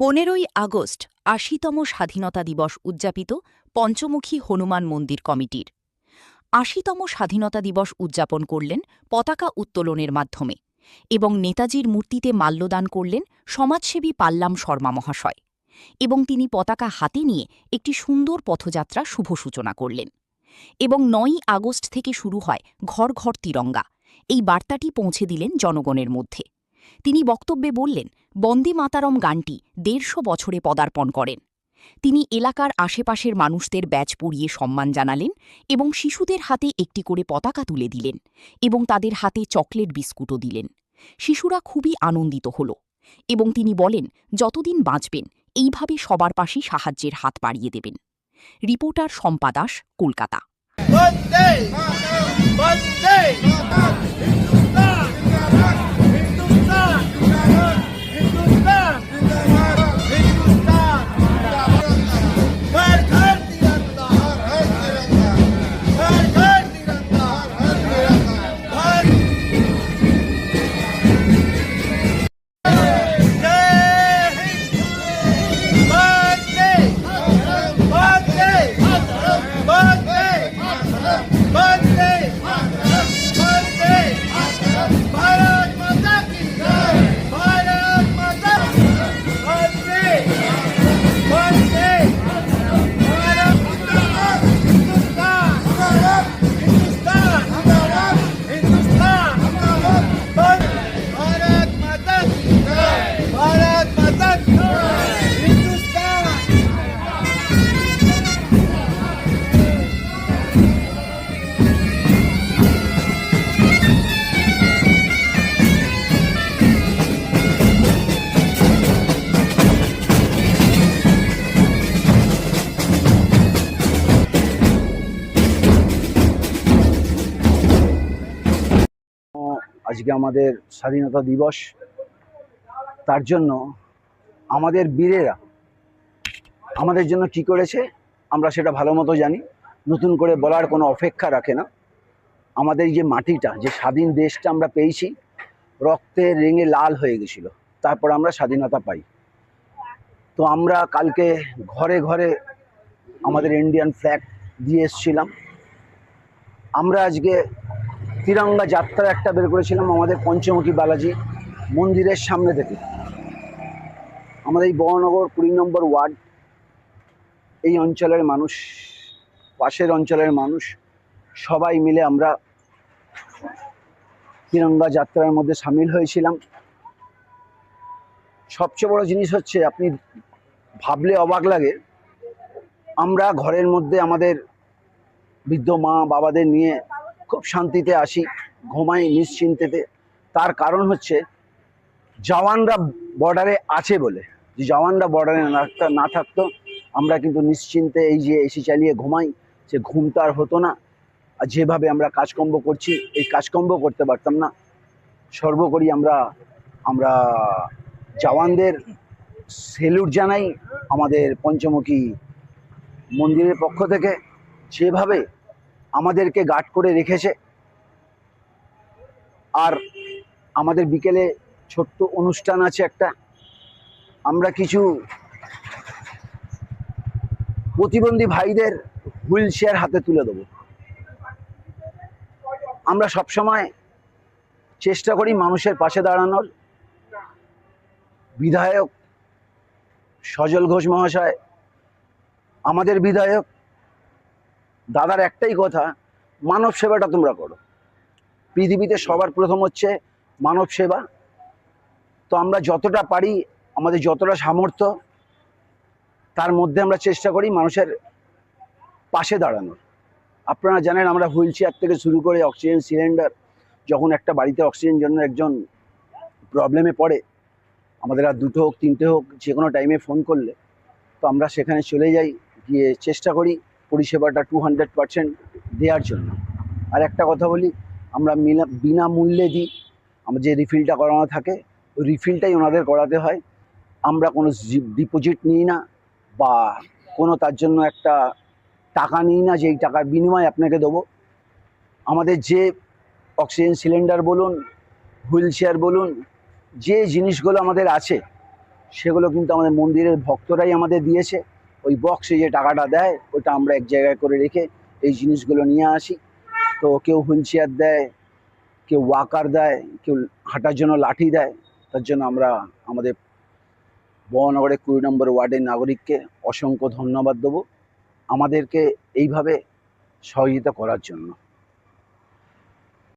15ই August ৮০তম স্বাধীনতা দিবস উদযাপিত পঞ্চমুখী হনুমান মন্দির কমিটির ৮০তম স্বাধীনতা দিবস উদযাপন করলেন পতাকা উত্তোলনের মাধ্যমে এবং নেতাজির মূর্তিতে মাল্যদান করলেন সমাজসেবী পাল্লাম শর্মা মহাশয় এবং তিনি পতাকা হাতে নিয়ে একটি সুন্দর পথযাত্রা শুভ সূচনা করলেন এবং ৯ই আগস্ট থেকে শুরু হয় ঘর ঘর তিরঙ্গা এই বার্তাটি পৌঁছে দিলেন জনগণের মধ্যে। তিনি বক্তব্যে বললেন, বন্দে মাতারম গানটি ১৫০ বছরে পদার্পণ করেন। তিনি এলাকার আশেপাশের মানুষদের ব্যাজ পরিয়ে সম্মান জানালেন এবং শিশুদের হাতে একটি করে পতাকা তুলে দিলেন এবং তাদের হাতে চকলেট বিস্কুটও দিলেন। শিশুরা খুবই আনন্দিত হল এবং তিনি বলেন, যতদিন বাঁচবেন এইভাবে সবার পাশেই সাহায্যের হাত বাড়িয়ে দেবেন। রিপোর্টার শম্পা দাস, কলকাতা। বন্দে বন্দে হিন্দুস্তান হিন্দুস্তান হিন্দুস্তান হিন্দুস্তান ঘর ঘর তিরঙ্গা ঘর ঘর তিরঙ্গা ঘর জয় হিন্দ বন্দে বন্দে বন্দে বন্দে বন্দে ভারত মাতা কি জয় ভারত মাতা বন্দে বন্দে ভারত হিন্দুস্তান হিন্দুস্তান হিন্দুস্তান ভারত মাতা কি জয় ভারত মাতা কি হিন্দুস্তান। আজকে আমাদের স্বাধীনতা দিবস, তার জন্য আমাদের বীরেরা আমাদের জন্য কি করেছে আমরা সেটা ভালো মতো জানি, নতুন করে বলার কোনো অপেক্ষা রাখে না। আমাদের যে মাটিটা, যে স্বাধীন দেশটা আমরা পেয়েছি, রক্তে রেঙে লাল হয়ে গেছিল, তারপর আমরা স্বাধীনতা পাই। তো আমরা কালকে ঘরে ঘরে আমাদের ইন্ডিয়ান ফ্ল্যাগ দিয়ে এসেছিলাম। আমরা আজকে তিরঙ্গা যাত্রা একটা বের করেছিলাম আমাদের পঞ্চমুখী বালাজি মন্দিরের সামনে থেকে। আমাদের এই বহনগর ২০ নম্বর ওয়ার্ড, এই অঞ্চলের মানুষ, পাশের অঞ্চলের মানুষ সবাই মিলে আমরা তিরঙ্গা যাত্রার মধ্যে সামিল হয়েছিলাম। সবচেয়ে বড় জিনিস হচ্ছে, আপনি ভাবলে অবাক লাগে, আমরা ঘরের মধ্যে আমাদের বৃদ্ধ মা বাবাদের নিয়ে খুব শান্তিতে আসি, ঘুমাই নিশ্চিন্তেতে। তার কারণ হচ্ছে জওয়ানরা বর্ডারে আছে বলে। যে জওয়ানরা বর্ডারে না থাকতো আমরা কিন্তু নিশ্চিন্তে এই যে এসি চালিয়ে ঘুমাই, সে ঘুমটা আর হতো না। আর যেভাবে আমরা কাজকর্ম করছি, এই কাজকর্ম করতে পারতাম না। সর্বোপরি আমরা জওয়ানদের সেলুট জানাই আমাদের পঞ্চমুখী মন্দিরের পক্ষ থেকে, যেভাবে আমাদেরকে গার্ড করে রেখেছে। আর আমাদের বিকেলে ছোট্ট অনুষ্ঠান আছে একটা, আমরা কিছু প্রতিবন্ধী ভাইদের হুইল চেয়ার হাতে তুলে দেবো। আমরা সবসময় চেষ্টা করি মানুষের পাশে দাঁড়ানোর। বিধায়ক সজল ঘোষ মহাশয়, আমাদের বিধায়ক দাদার একটাই কথা, মানব সেবাটা তোমরা করো। পৃথিবীতে সবার প্রথম হচ্ছে মানব সেবা। তো আমরা যতটা পারি, আমাদের যতটা সামর্থ্য, তার মধ্যে আমরা চেষ্টা করি মানুষের পাশে দাঁড়ানোর। আপনারা জানেন, আমরা হুইল চেয়ার থেকে শুরু করে অক্সিজেন সিলিন্ডার, যখন একটা বাড়িতে অক্সিজেন জন্য একজন প্রবলেমে পড়ে, আমাদের আর 2টো হোক 3টে হোক, যে কোনো টাইমে ফোন করলে তো আমরা সেখানে চলে যাই, গিয়ে চেষ্টা করি পরিষেবাটা 200% দেওয়ার জন্য। আর একটা কথা বলি, আমরা বিনামূল্যে দিই। আমরা যে রিফিলটা করানো থাকে, ওই রিফিলটাই ওনাদের করাতে হয়। আমরা কোনো ডিপোজিট নিই না বা কোনো তার জন্য একটা টাকা নিই না যে এই টাকার বিনিময়ে আপনাকে দেবো। আমাদের যে অক্সিজেন সিলিন্ডার বলুন, হুইল চেয়ার বলুন, যে জিনিসগুলো আমাদের আছে, সেগুলো কিন্তু আমাদের মন্দিরের ভক্তরাই আমাদের দিয়েছে। ওই বক্সে যে টাকাটা দেয় ওটা আমরা এক জায়গায় করে রেখে এই জিনিসগুলো নিয়ে আসি। তো কেউ হুইল চেয়ার দেয়, কেউ ওয়াকার দেয়, কেউ হাঁটার জন্য লাঠি দেয়। তার জন্য আমরা আমাদের বহনগরের 20 নম্বর ওয়ার্ডের নাগরিককে অসংখ্য ধন্যবাদ দেবো আমাদেরকে এইভাবে সহযোগিতা করার জন্য।